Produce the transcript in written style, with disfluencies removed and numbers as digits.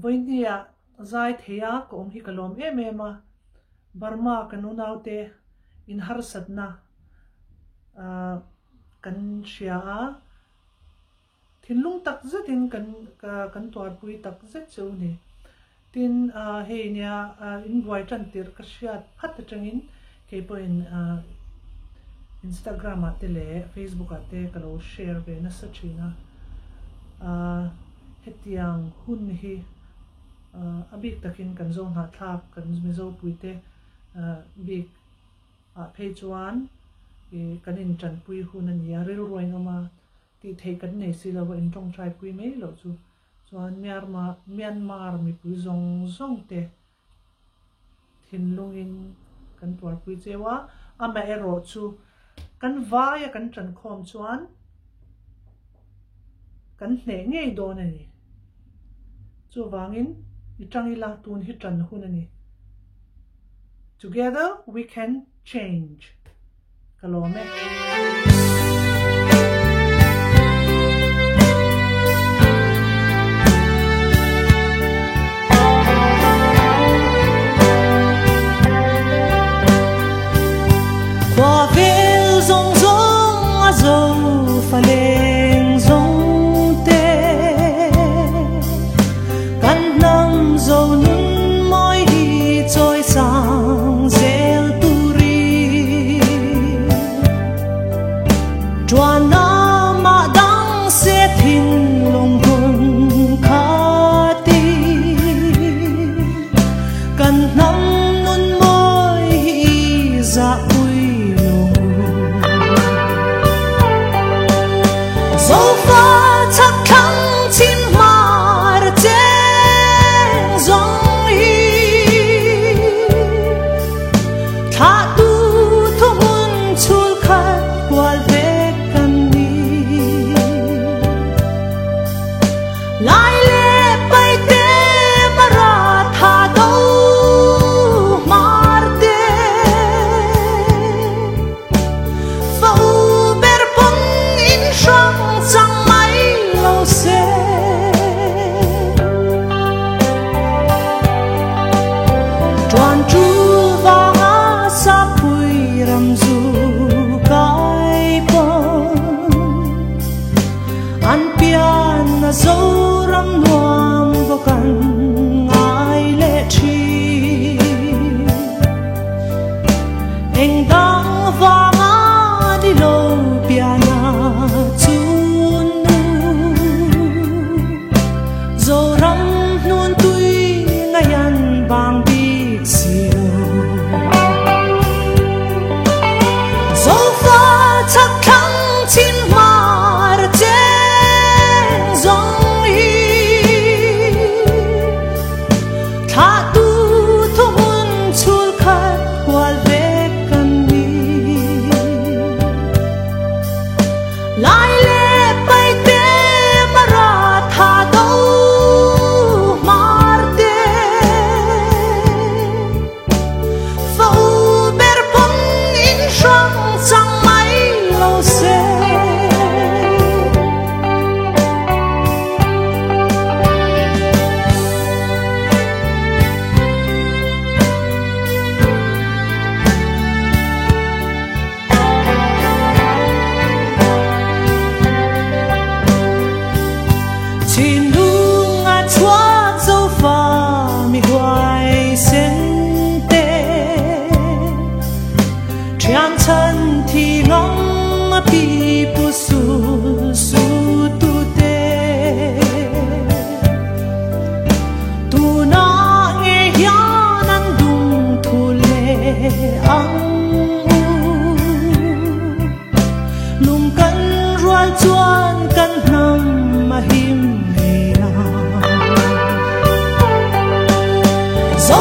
với nia zai thea ko hi kalom em Burma kanunaute in harsatna kan shia thinlung tak zetin kan tuar pui tak zet chu ni tin he nia in buai tan tir ka shiat phat tangin ke point Instagram ate le Facebook ate kalo share ve na sachina hetiang hun hi abik takin kan zong ha thak kan mizo puite big page 1 kan in chan pui hun an ya rel roi ngama ti thei kan nei si lawa in tong trai pui me lo chu chuan Myanmar mi pui zong te thinlungin kan tuar pui chewa ama ero chu kan vai kan tran khom chuan kan hne ngei don ani chu wangin itangila tun hi tran hun ani together we can change kalome Faleng zong te kan nam zo nun moi hi choi sang zel turi chuan na ma dang se thin long gun khati kan nam nun moi hi za so far chắc khăng chín mar trên dòng hi tha tu thu hun chul khát qual ve kan ni lai le pai te mara tha đâu mar te phâu ber pong in shang chẳng mấy lâu xe toàn chú và ngã sa pui ram du cái bông an pian na dâu ram nuam vô căn ai lệ chi anh đang và ngã đi lâu piana bang big siêu so far chắc khăng chín mar trên dòng hi tha tu thu hun chul khát qual ve kan ni lai le pai te mara tha đâu chẳng mấy lâu xe chỉ nu ngã chúa dâu pha mi hoài sen tê triam chân thì ngóng pi pu su tu te tu na nghe ya nan dung thu le ang lung kan rual chuan kan nam ma him nghe na so